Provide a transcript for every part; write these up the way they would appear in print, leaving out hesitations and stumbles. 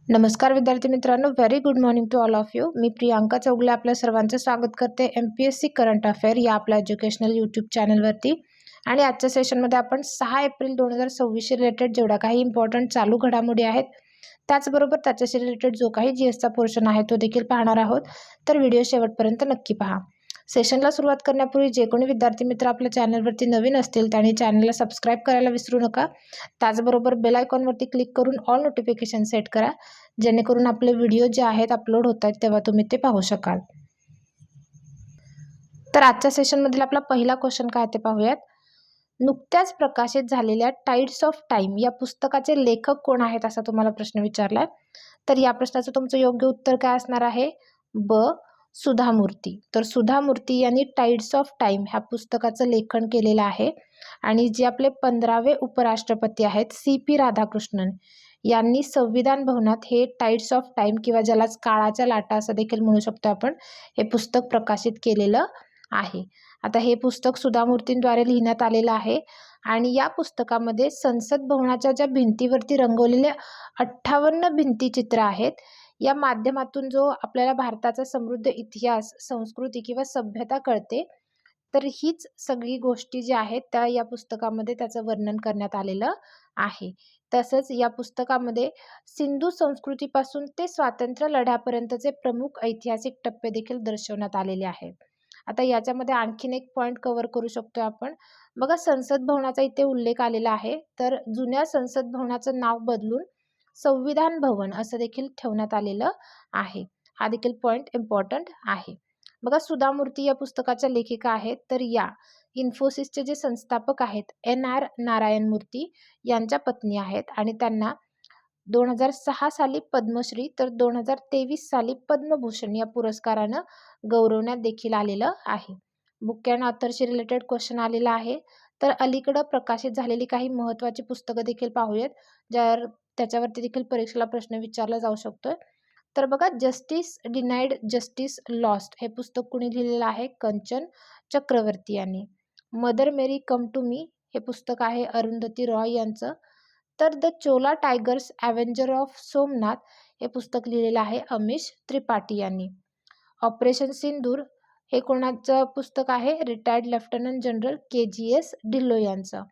नमस्कार विद्यार्थी मित्रांनो, very good morning to all of you. मी प्रियांका चौगले आपल्या सर्वांचं स्वागत करते MPSC करंट अफेअर या आपल्या एज्युकेशनल यूट्यूब चॅनलवरती. आणि आजच्या सेशनमध्ये आपण 6 एप्रिल 2026 रिलेटेड जेवढ्या काही इम्पॉर्टंट चालू घडामोडी आहेत, त्याचबरोबर त्याच्याशी रिलेटेड जो काही GSचा पोर्शन आहे तो देखील पाहणार आहोत. तर व्हिडिओ शेवटपर्यंत नक्की पहा. सेशनला सुरुवात करण्यापूर्वी जे कोणी विद्यार्थी मित्र आपल्या चॅनलवरती नवीन असतील त्यांनी चॅनलला सबस्क्राईब करायला विसरू नका. त्याचबरोबर बेल आयकॉनवरती क्लिक करून ऑल नोटिफिकेशन सेट करा, जेणेकरून आपले व्हिडिओ जे आहेत अपलोड होत आहेत तेव्हा तुम्ही ते पाहू शकाल. तर आजच्या सेशनमधील आपला पहिला क्वेश्चन काय ते पाहूयात. नुकत्याच प्रकाशित झालेल्या टाइड्स ऑफ टाइम या पुस्तकाचे लेखक कोण आहेत असा तुम्हाला प्रश्न विचारलाय. तर या प्रश्नाचं तुमचं योग्य उत्तर काय असणार आहे? ब. सुधा मूर्ती. तर सुधा मूर्ती यांनी टाइड्स ऑफ टाइम ह्या पुस्तकाचं लेखन केलेलं आहे. आणि जे आपले 15वे उपराष्ट्रपती आहेत CP राधाकृष्णन यांनी संविधान भवनात हे टाइड्स ऑफ टाइम किंवा ज्यालाच काळाच्या लाटा असं देखील म्हणू शकतो आपण, हे पुस्तक प्रकाशित केलेलं आहे. आता हे पुस्तक सुधा मूर्तींद्वारे लिहिण्यात आलेलं आहे. आणि या पुस्तकामध्ये संसद भवनाच्या ज्या भिंतीवरती रंगवलेले 58 भिंतीचित्र आहेत, या माध्यमातून जो आपल्याला भारताचा समृद्ध इतिहास, संस्कृती किंवा सभ्यता कळते. तर हीच सगळी गोष्टी ज्या आहेत त्या या पुस्तकामध्ये त्याचं वर्णन करण्यात आलेलं आहे. तसंच या पुस्तकामध्ये सिंधू संस्कृतीपासून ते स्वातंत्र्य लढ्यापर्यंतचे प्रमुख ऐतिहासिक टप्पे देखील दर्शवण्यात आलेले आहेत. आता याच्यामध्ये आणखीन एक पॉईंट कव्हर करू शकतो आपण. बघा, संसद भवनाचा इथे उल्लेख आलेला आहे. तर जुन्या संसद भवनाचं नाव बदलून संविधान भवन असं देखील ठेवण्यात आलेलं आहे. हा देखील पॉईंट इम्पॉर्टंट आहे. बघा, सुधा मूर्ती या पुस्तकाच्या लेखिका आहेत. तर या इन्फोसिसचे जे संस्थापक आहेत NR नारायण मूर्ती यांच्या पत्नी आहेत. आणि त्यांना 2006 साली पद्मश्री तर 2023 साली पद्मभूषण या पुरस्कारानं गौरवण्यात देखील आलेलं आहे. बुक अँड ऑथरशी रिलेटेड क्वेश्चन आलेला आहे. तर अलीकडं प्रकाशित झालेली काही महत्त्वाची पुस्तकं देखील पाहूयात, त्याच्यावरती देखील परीक्षेला प्रश्न विचारला जाऊ शकतोय. तर बघा, जस्टिस डिनाईड जस्टिस लॉस्ट हे पुस्तक कुणी लिहिलेलं आहे? कंचन चक्रवर्ती यांनी. Mother Mary come to me हे पुस्तक आहे अरुंधती रॉय यांचं. तर the Chola tigers ॲव्हेंजर of Somnath हे पुस्तक लिहिलेलं आहे अमिश त्रिपाठी यांनी. ऑपरेशन सिंदूर हे कोणाचं पुस्तक आहे? Retired lieutenant general KGS Dhillon यांचं.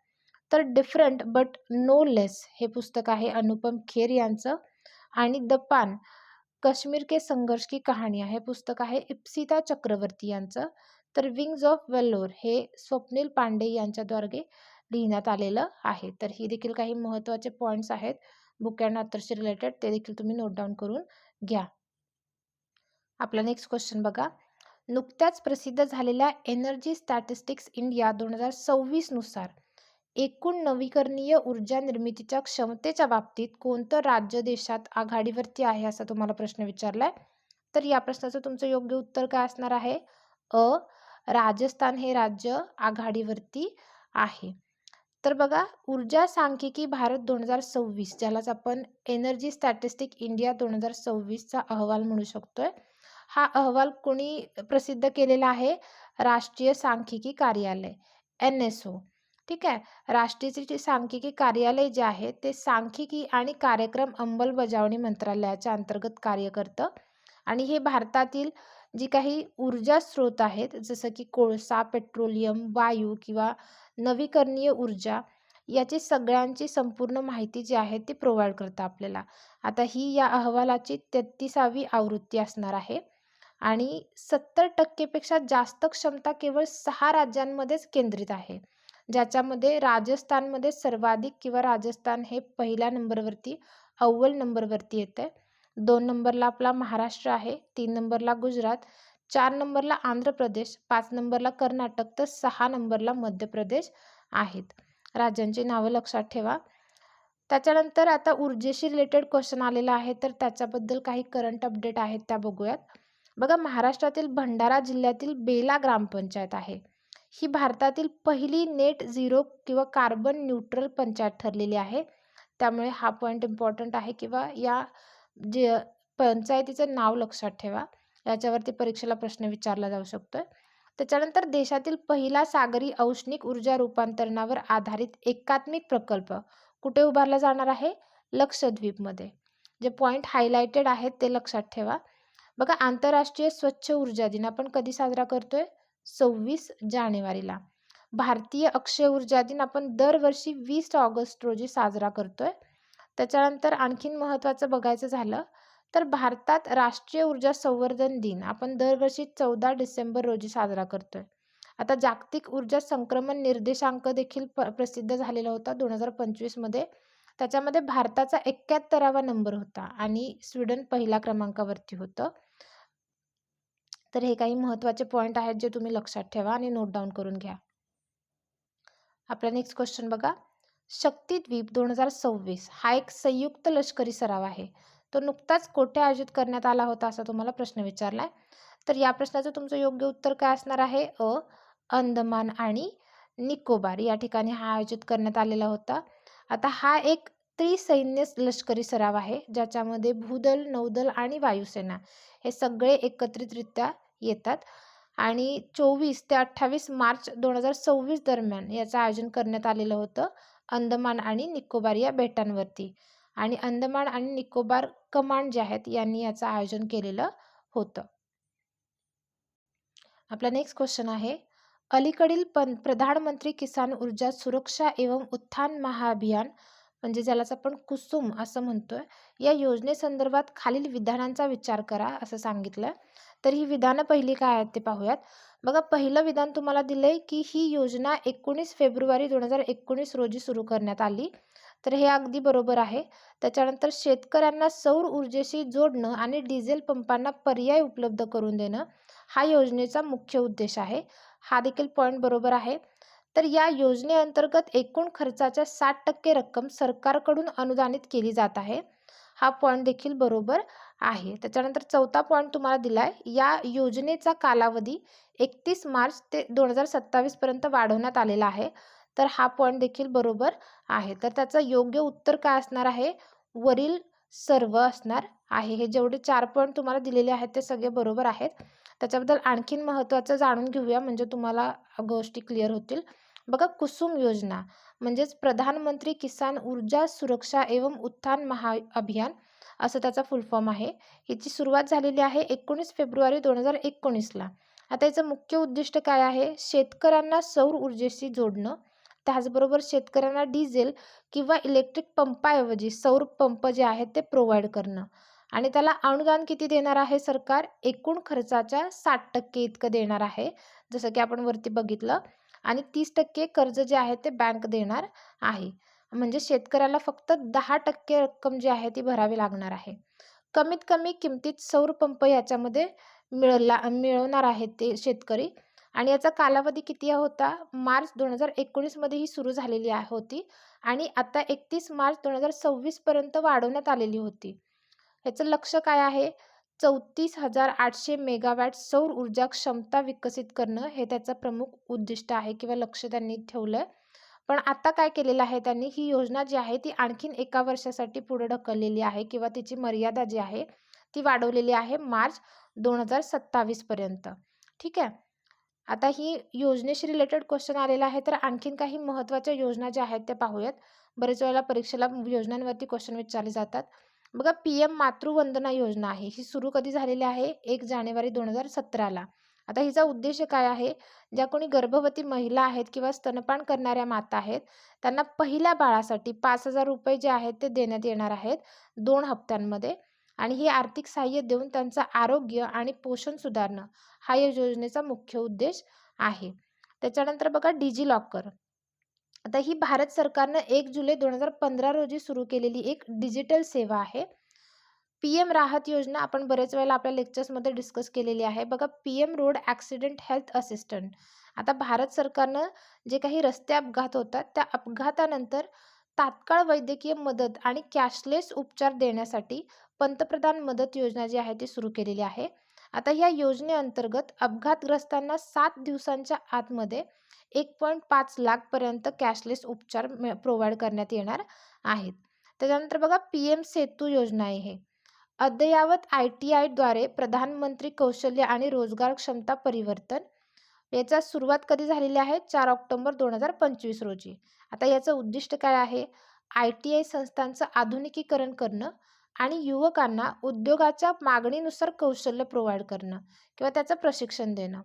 तर डिफरंट बट नो लेस हे पुस्तक आहे अनुपम खेर यांचं. आणि द पान कश्मीर के संघर्ष की कहानियाँ हे पुस्तक आहे इप्सिता चक्रवर्ती यांचं. तर विंग्स ऑफ वेल्लोर हे स्वप्नील पांडे यांच्याद्वारे लिहिण्यात आलेलं आहे. तर ही देखील काही महत्त्वाचे पॉईंट्स आहेत बुक अँड ऑथरशी रिलेटेड, ते देखील तुम्ही नोट डाऊन करून घ्या. आपला नेक्स्ट क्वेश्चन बघा. नुकत्याच प्रसिद्ध झालेल्या एनर्जी स्टॅटिस्टिक्स इंडिया 2026 नुसार एकूण नवीकरणीय ऊर्जा निर्मितीच्या क्षमतेच्या बाबतीत कोणतं राज्य देशात आघाडीवरती आहे असा तुम्हाला प्रश्न विचारलाय. तर या प्रश्नाचं तुमचं योग्य उत्तर काय असणार आहे? अ. राजस्थान हे राज्य आघाडीवरती आहे. तर बघा, ऊर्जा सांख्यिकी भारत 2026 ज्यालाच आपण एनर्जी स्टॅटिस्टिक इंडिया 2026चा अहवाल म्हणू शकतोय. हा अहवाल कोणी प्रसिद्ध केलेला आहे? राष्ट्रीय सांख्यिकी कार्यालय NSO. ठीक आहे. राष्ट्रीय सांख्यिकी कार्यालय जे आहे ते सांख्यिकी आणि कार्यक्रम अंमलबजावणी मंत्रालयाच्या अंतर्गत कार्य करतं. आणि हे भारतातील जी काही ऊर्जा स्रोत आहेत जसं की कोळसा, पेट्रोलियम, वायू किंवा नवीकरणीय ऊर्जा याची सगळ्यांची संपूर्ण माहिती जी आहे ती प्रोव्हाइड करतं आपल्याला. आता ही या अहवालाची 33वी आवृत्ती असणार आहे. आणि 70% पेक्षा जास्त क्षमता केवळ 6 राज्यांमध्येच केंद्रित आहे, ज्याच्यामध्ये राजस्थानमध्ये सर्वाधिक किंवा राजस्थान हे पहिल्या नंबरवरती, अव्वल नंबरवरती येते. 2 नंबरला आपला महाराष्ट्र आहे, 3 नंबरला गुजरात, 4 नंबरला आंध्र प्रदेश, 5 नंबरला कर्नाटक तर 6 नंबरला मध्य प्रदेश आहेत. राज्यांची नावं लक्षात ठेवा. त्याच्यानंतर आता ऊर्जेशी रिलेटेड क्वेश्चन आलेला आहे, तर त्याच्याबद्दल काही करंट अपडेट आहेत त्या बघूयात. बघा, महाराष्ट्रातील भंडारा जिल्ह्यातील बेला ग्रामपंचायत आहे. ही भारतातील पहिली नेट झिरो किंवा कार्बन न्यूट्रल पंचायत ठरलेली आहे. त्यामुळे हा पॉईंट इम्पॉर्टंट आहे किंवा या जे पंचायतीचं नाव लक्षात ठेवा. याच्यावरती परीक्षेला प्रश्न विचारला जाऊ शकतोय. त्याच्यानंतर देशातील पहिला सागरी औष्णिक ऊर्जा रूपांतरणावर आधारित एकात्मिक प्रकल्प कुठे उभारला जाणार आहे? लक्षद्वीपमध्ये. जे पॉईंट हायलाइटेड आहेत ते लक्षात ठेवा. बघा, आंतरराष्ट्रीय स्वच्छ ऊर्जा दिन आपण कधी साजरा करतोय? 26 जानेवारीला. भारतीय अक्षय ऊर्जा दिन आपण दरवर्षी 20 ऑगस्ट रोजी साजरा करतोय. त्याच्यानंतर आणखीन महत्त्वाचं बघायचं झालं तर भारतात राष्ट्रीय ऊर्जा संवर्धन दिन आपण दरवर्षी 14 डिसेंबर रोजी साजरा करतोय. आता जागतिक ऊर्जा संक्रमण निर्देशांक देखील प्रसिद्ध झालेला होता 2025 मध्ये. त्याच्यामध्ये भारताचा 71वा नंबर होता आणि स्वीडन पहिल्या क्रमांकावरती होतं. तर हे काही महत्त्वाचे पॉईंट आहेत जे तुम्ही लक्षात ठेवा आणि नोट डाऊन करून घ्या. आपला नेक्स्ट क्वेश्चन बघा. शक्तिद्वीप 2026 हा एक संयुक्त लष्करी सराव आहे. तो नुकताच कोठे आयोजित करण्यात आला होता असा तुम्हाला प्रश्न विचारलाय. तर या प्रश्नाचं तुमचं योग्य उत्तर काय असणार आहे? अंदमान आणि निकोबार या ठिकाणी हा आयोजित करण्यात आलेला होता. आता हा एक त्रिसैन्य लष्करी सराव आहे ज्याच्यामध्ये भूदल, नौदल आणि वायुसेना हे सगळे एकत्रितरित्या येतात आणि 24 ते 28 मार्च 2026 दरम्यान याचं आयोजन करण्यात आलेलं होतं अंदमान आणि निकोबार या बेटांवरती. आणि अंदमान आणि निकोबार कमांड जे आहेत यांनी याचं आयोजन केलेलं होतं. आपला नेक्स्ट क्वेश्चन आहे. अलीकडील प्रधानमंत्री किसान ऊर्जा सुरक्षा एवं उत्थान महाअभियान म्हणजे ज्यालाच आपण कुसुम असं म्हणतोय, या योजनेसंदर्भात खालील विधानांचा विचार करा असं सांगितलं. तर ही विधानं पहिली काय आहेत ते पाहूयात. बघा, पहिलं विधान तुम्हाला दिलंय की ही योजना 19 फेब्रुवारी 2019 रोजी सुरू करण्यात आली. तर हे अगदी बरोबर आहे. त्याच्यानंतर शेतकऱ्यांना सौर ऊर्जेशी जोडणं आणि डिझेल पंपांना पर्याय उपलब्ध करून देणं हा योजनेचा मुख्य उद्देश आहे. हा देखील पॉईंट बरोबर आहे. तर या योजनेअंतर्गत एकूण खर्चाच्या 60% रक्कम सरकारकडून अनुदानित केली जात आहे. हा पॉईंट देखील बरोबर आहे. त्याच्यानंतर चौथा पॉईंट तुम्हाला दिलाय. या योजनेचा कालावधी 31 मार्च ते 2027 पर्यंत वाढवण्यात आलेला आहे. तर हा पॉईंट देखील बरोबर आहे. तर त्याचं योग्य उत्तर काय असणार आहे? वरील सर्व असणार आहे. हे जेवढे 4 पॉईंट तुम्हाला दिलेले आहेत ते सगळे बरोबर आहेत. त्याच्याबद्दल आणखीन महत्त्वाचं जाणून घेऊया म्हणजे तुम्हाला गोष्टी क्लिअर होतील. बघा, कुसुम योजना म्हणजेच प्रधानमंत्री किसान ऊर्जा सुरक्षा एवं उत्थान महाअभियान असं त्याचा फुल फॉर्म आहे. हिची सुरुवात झालेली आहे 19 फेब्रुवारी 2019ला. आता याचं मुख्य उद्दिष्ट काय आहे? शेतकऱ्यांना सौर ऊर्जेशी जोडणं, त्याचबरोबर शेतकऱ्यांना डिझेल किंवा इलेक्ट्रिक पंपाऐवजी सौर पंप जे आहेत ते प्रोव्हाइड करणं आणि त्याला अनुदान किती देणार आहे सरकार? एकूण खर्चाच्या 60% इतकं देणार आहे, जसं की आपण वरती बघितलं. आणि 30% कर्ज जे आहे ते बँक देणार आहे. म्हणजे शेतकऱ्याला फक्त 10% रक्कम जी आहे ती भरावी लागणार आहे. कमीत कमी किमतीत सौर पंप याच्यामध्ये मिळवणार आहेत ते शेतकरी. आणि याचा कालावधी किती होता? मार्च 2019 मध्ये ही सुरू झालेली होती आणि आता 31 मार्च 2026 पर्यंत वाढवण्यात आलेली होती. याचं लक्ष काय आहे? 34,800 मेगावॅट सौर ऊर्जा क्षमता विकसित करणं हे त्याचं प्रमुख उद्दिष्ट आहे किंवा लक्ष त्यांनी ठेवलंय. पण आता काय केलेलं आहे त्यांनी? ही योजना जी आहे ती आणखीन 1 वर्षासाठी पुढे ढकललेली आहे किंवा तिची मर्यादा जी आहे ती वाढवलेली आहे मार्च 2027 पर्यंत. ठीक आहे. आता ही योजनेशी रिलेटेड क्वेश्चन आलेला आहे, तर आणखीन काही महत्त्वाच्या योजना ज्या आहेत त्या पाहूयात. बरेच वेळेला परीक्षेला योजनांवरती क्वेश्चन विचारले जातात. बघा, PM मातृवंदना योजना आहे. ही सुरू कधी झालेली आहे? 1 जानेवारी 2017ला. आता हिचा उद्देश काय आहे? ज्या कोणी गर्भवती महिला आहेत किंवा स्तनपान करणाऱ्या माता आहेत, त्यांना पहिल्या बाळासाठी 5,000 रुपये जे आहेत ते देण्यात येणार आहेत 2 हप्त्यांमध्ये. आणि हे आर्थिक सहाय्य देऊन त्यांचं आरोग्य आणि पोषण सुधारणं हा या योजनेचा मुख्य उद्देश आहे. त्याच्यानंतर बघा, डिजी लॉकर. आता ही भारत सरकारनं 1 जुलै 2015 रोजी सुरू केलेली एक डिजिटल सेवा आहे. PM राहत योजना आपण बरेच वेळेला आपल्या लेक्चर्समध्ये डिस्कस केलेली आहे. बघा, PM road accident health assistant. आता भारत सरकारनं जे काही रस्ते अपघात होतात त्या अपघातानंतर तात्काळ वैद्यकीय मदत आणि कॅशलेस उपचार देण्यासाठी पंतप्रधान मदत योजना जी आहे ती सुरू केलेली आहे. आता या योजनेअंतर्गत अपघातग्रस्तांना 7 दिवसांच्या आतमध्ये 1.5 लाखपर्यंत कॅशलेस उपचार प्रोव्हाइड करण्यात येणार आहेत. त्याच्यानंतर बघा, PM सेतू योजना आहे. हे अद्ययावत ITI-द्वारे प्रधानमंत्री कौशल्य आणि रोजगार क्षमता परिवर्तन याचा सुरुवात कधी झालेली आहे? 4 ऑक्टोबर 2025 रोजी. आता याचं उद्दिष्ट काय आहे? ITI संस्थांचं आधुनिकीकरण करणं आणि युवकांना उद्योगाच्या मागणीनुसार कौशल्य प्रोव्हाइड करणं किंवा त्याचं प्रशिक्षण देणं.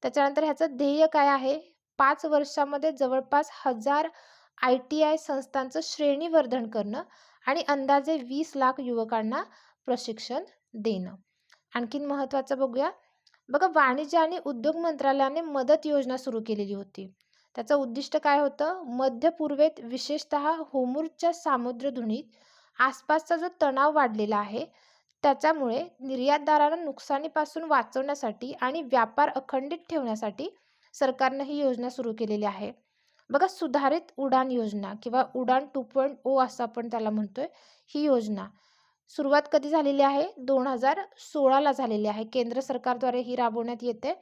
त्याच्यानंतर ह्याचं ध्येय काय आहे? 5 वर्षामध्ये जवळपास 1000 ITI संस्थांचं श्रेणीवर्धन करणं आणि अंदाजे 20 लाख युवकांना प्रशिक्षण देणं. आणखीन महत्त्वाचं बघूया. बघा, वाणिज्य आणि उद्योग मंत्रालयाने मदत योजना सुरू केलेली होती. त्याचं उद्दिष्ट काय होतं? मध्य पूर्वेत विशेषतः होर्मुझच्या सामुद्रधुनीत आसपासचा जो तणाव वाढलेला आहे, त्याच्यामुळे निर्यातदारांना नुकसानीपासून वाचवण्यासाठी आणि व्यापार अखंडित ठेवण्यासाठी सरकारनं ही योजना सुरू केलेली आहे. बघा, सुधारित उडान योजना किंवा उडान 2.0 असं आपण त्याला म्हणतोय. ही योजना सुरुवात कधी झालेली आहे? 2016ला झालेली आहे. केंद्र सरकारद्वारे ही राबवण्यात येते.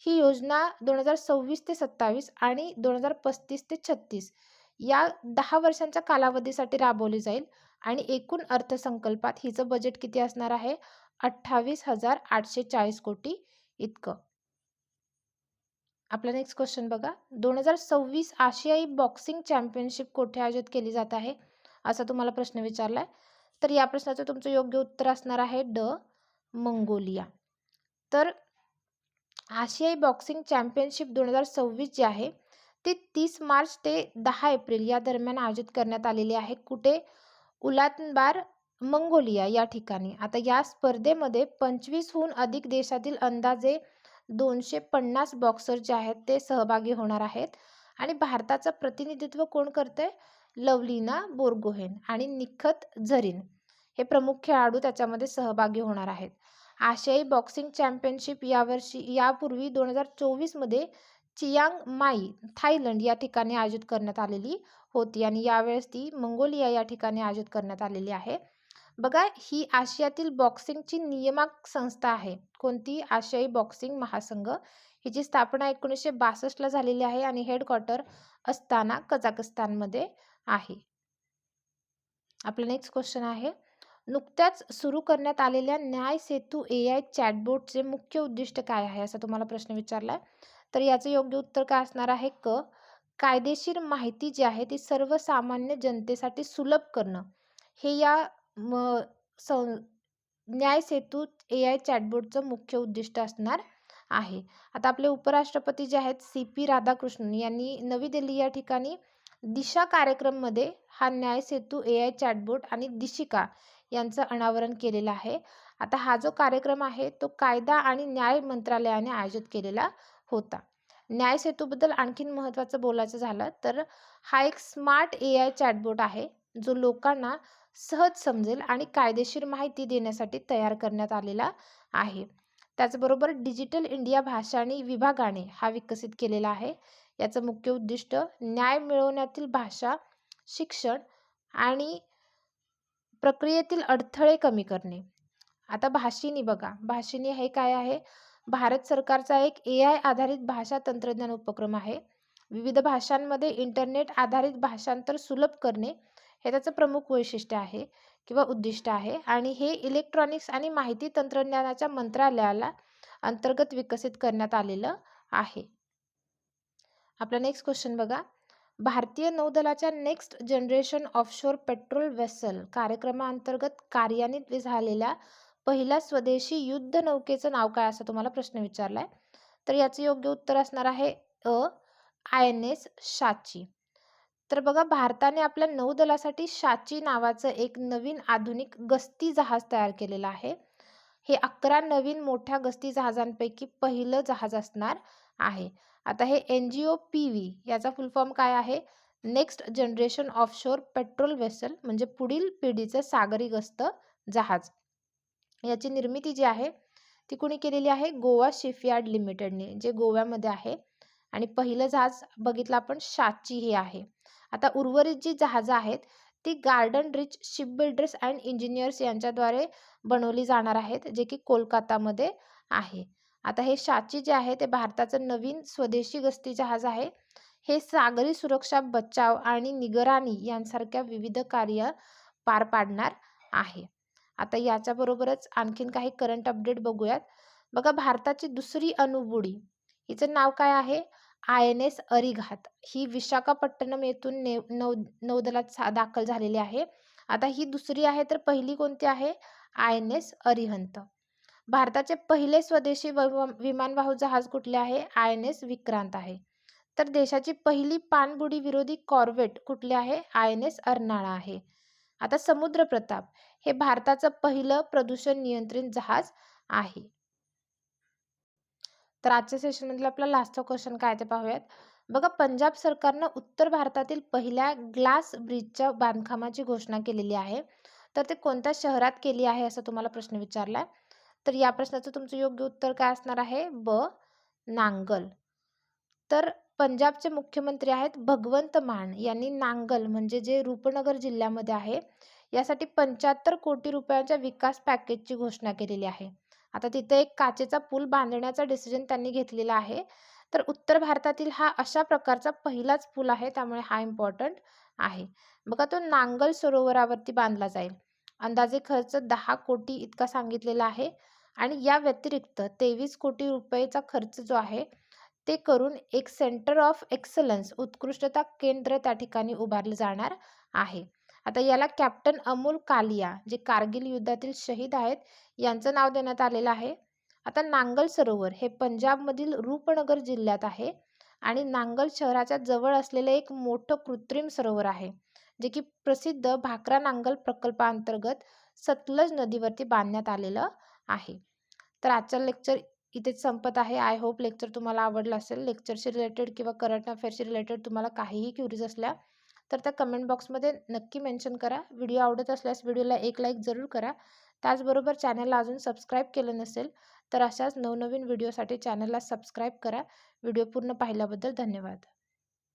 ही योजना 2026 ते 27 आणि 2035 ते 36 या 10 वर्षांच्या कालावधीसाठी राबवली जाईल आणि एकूण अर्थसंकल्पात हिचं बजेट किती असणार आहे? 28,840 कोटी इतकं. आपला नेक्स्ट क्वेश्चन बघा. 2026 आशियाई बॉक्सिंग चॅम्पियनशिप कोठे आयोजित केली जात आहे? असा तुम्हाला प्रश्न विचारलाय. तर या प्रश्नाचं तुमचं योग्य उत्तर असणार आहे मंगोलिया. तर आशियाई बॉक्सिंग चॅम्पियनशिप 2026 जी आहे ती 30 मार्च ते 10 एप्रिल या दरम्यान आयोजित करण्यात आलेली आहे. कुठे? उलानबातर, मंगोलिया या ठिकाणी. आता या स्पर्धेमध्ये 25हून अधिक देशातील अंदाजे 250 बॉक्सर जे आहेत ते सहभागी होणार आहेत. आणि भारताचं प्रतिनिधित्व कोण करते? लवलीना बोरगोहेन आणि निखत झरीन हे प्रमुख खेळाडू त्याच्यामध्ये सहभागी होणार आहेत. आशियाई बॉक्सिंग चॅम्पियनशिप यापूर्वी 2024 मध्ये चियांग माई, थायलंड या ठिकाणी आयोजित करण्यात आलेली होती आणि यावेळेस ती मंगोलिया या ठिकाणी आयोजित करण्यात आलेली आहे. बघा, ही आशियातील बॉक्सिंगची नियामक संस्था आहे. कोणती? आशियाई बॉक्सिंग महासंघ. हिची स्थापना 1962ला झालेली आहे आणि हेडक्वार्टर अस्ताना, कझाकस्तानमध्ये आहे. आपला नेक्स्ट क्वेश्चन आहे. नुकत्याच सुरू करण्यात आलेल्या न्याय सेतू AI चॅटबोटचे मुख्य उद्दिष्ट काय आहे? असा तुम्हाला प्रश्न विचारलाय. तर याचं योग्य उत्तर काय असणार आहे? कायदेशीर माहिती जी आहे ती सर्वसामान्य जनतेसाठी सुलभ करणं हे या न्याय सेतू AI चॅटबोटचं मुख्य उद्दिष्ट असणार आहे. आता आपले उपराष्ट्रपती जे आहेत CP राधाकृष्णन यांनी नवी दिल्ली या ठिकाणी दिशा कार्यक्रममध्ये हा न्याय सेतू AI चॅटबोट आणि दिशिका यांचं अनावरण केलेलं आहे. आता हा जो कार्यक्रम आहे तो कायदा आणि न्याय मंत्रालयाने आयोजित केलेला होता. न्याय सेतूबद्दल आणखीन महत्त्वाचं बोलायचं झालं तर हा एक स्मार्ट AI चॅटबोट आहे जो लोकांना सहज समजेल आणि कायदेशीर माहिती देण्यासाठी तयार करण्यात आलेला आहे. त्याचबरोबर डिजिटल इंडिया भाषा आणि विभागाने हा विकसित केलेला आहे. याचं मुख्य उद्दिष्ट न्याय मिळवण्यातील भाषा, शिक्षण आणि प्रक्रियेतील अडथळे कमी करणे. आता भाषिणी बघा, भाषिणी हे काय आहे? भारत सरकारचा एक AI आधारित भाषा तंत्रज्ञान उपक्रम आहे. विविध भाषांमध्ये इंटरनेट आधारित भाषांतर सुलभ करणे हे त्याचं प्रमुख वैशिष्ट्य आहे किंवा उद्दिष्ट आहे आणि हे इलेक्ट्रॉनिक्स आणि माहिती तंत्रज्ञानाच्या मंत्रालयाला अंतर्गत विकसित करण्यात आलेलं आहे. आपला नेक्स्ट क्वेश्चन बघा. भारतीय नौदलाच्या next generation offshore patrol vessel कार्यक्रमाअंतर्गत कार्यान्वित झालेल्या पहिल्या स्वदेशी युद्ध नौकेचं नाव काय? असं तुम्हाला प्रश्न विचारलाय. तर याचं योग्य उत्तर असणार आहे INS शाची. तर बघा, भारताने आपल्या नौदलासाठी शाची नावाचं एक नवीन आधुनिक गस्ती जहाज तयार केलेलं आहे. हे 11 नवीन मोठ्या गस्ती जहाजांपैकी पहिलं जहाज असणार आहे. आता हे NGOPV याचा फुल फॉर्म काय आहे? Next generation offshore patrol vessel म्हणजे पुढील पिढीचं सागरी गस्त जहाज. याची निर्मिती जी आहे ती कुणी केलेली आहे? गोवा शिपयार्ड लिमिटेडने, जे गोव्यामध्ये आहे. आणि पहिलं जहाज बघितलं आपण शाची हे आहे. आता उर्वरित जी जहाजं आहेत ती garden rich shipbuilders and engineers यांच्याद्वारे बनवली जाणार आहेत, जे की कोलकातामध्ये आहे. आता हे शाची जे आहे ते भारताचं नवीन स्वदेशी गस्ती जहाज आहे. हे सागरी सुरक्षा, बचाव आणि निगराणी यांसारख्या विविध कार्य पार पाडणार आहे. आता याच्याबरोबरच आणखीन काही करंट अपडेट बघूयात. बघा, भारताची दुसरी अणुबुडी हिचं नाव काय आहे? INS अरिघात. ही विशाखापट्टणम येथून नौदलात दाखल झालेली आहे आता ही दुसरी आहे, तर पहिली कोणती आहे? INS अरिहंत. भारताचे पहिले स्वदेशी विमानवाहू जहाज कुठले आहे? INS विक्रांत आहे. तर देशाची पहिली पाणबुडी विरोधी कॉर्व्हेट कुठली आहे? INS अर्नाळा आहे. आता समुद्र प्रताप हे भारताचं पहिलं प्रदूषण नियंत्रित जहाज आहे. तर आजच्या सेशनमधला आपला लास्टचा क्वेश्चन काय ते पाहूयात. बघा, पंजाब सरकारनं उत्तर भारतातील पहिल्या ग्लास ब्रिजच्या बांधकामाची घोषणा केलेली आहे. तर ते कोणत्या शहरात केली आहे असा तुम्हाला प्रश्न विचारलाय. तर या प्रश्नाचं तुमचं योग्य उत्तर काय असणार आहे? ब. नांगल. तर पंजाबचे मुख्यमंत्री आहेत भगवंत मान यांनी नांगल म्हणजे जे रूपनगर जिल्ह्यामध्ये आहे यासाठी 75 कोटी रुपयांच्या विकास पॅकेजची घोषणा केलेली आहे. आता तिथे एक काचेचा पूल बांधण्याचा डिसिजन त्यांनी घेतलेला आहे. तर उत्तर भारतातील हा अशा प्रकारचा पहिलाच पूल आहे, त्यामुळे हा इम्पॉर्टंट आहे. बघा, तो नांगल सरोवरावरती बांधला जाईल. अंदाजे खर्च 10 कोटी इतका सांगितलेला आहे आणि या व्यतिरिक्त 23 कोटी रुपयेचा खर्च जो आहे ते करून एक सेंटर ऑफ एक्सलन्स उत्कृष्टता केंद्र त्या ठिकाणी उभारलं जाणार आहे. आता याला कॅप्टन अमोल कालिया जे कारगिल युद्धातील शहीद आहेत यांचं नाव देण्यात आलेलं आहे. आता नांगल सरोवर हे पंजाबमधील रूपनगर जिल्ह्यात आहे आणि नांगल शहराच्या जवळ असलेलं एक मोठं कृत्रिम सरोवर आहे, जे की प्रसिद्ध भाकरा नांगल प्रकल्पाअंतर्गत सतलज नदीवरती बांधण्यात आलेलं आहे. तर आजचं लेक्चर इथेच संपत आहे. आय होप लेक्चर तुम्हाला आवडलं असेल. लेक्चरशी रिलेटेड किंवा करंट अफेअर्सशी रिलेटेड तुम्हाला काहीही क्युरीज असल्या तर त्या कमेंट बॉक्समध्ये नक्की मेन्शन करा. व्हिडिओ आवडत असल्यास व्हिडिओला एक लाईक जरूर करा. त्याचबरोबर चॅनलला अजून सबस्क्राईब केलं नसेल तर अशाच नवनवीन व्हिडिओसाठी चॅनलला सबस्क्राईब करा. व्हिडिओ पूर्ण पाहिल्याबद्दल धन्यवाद.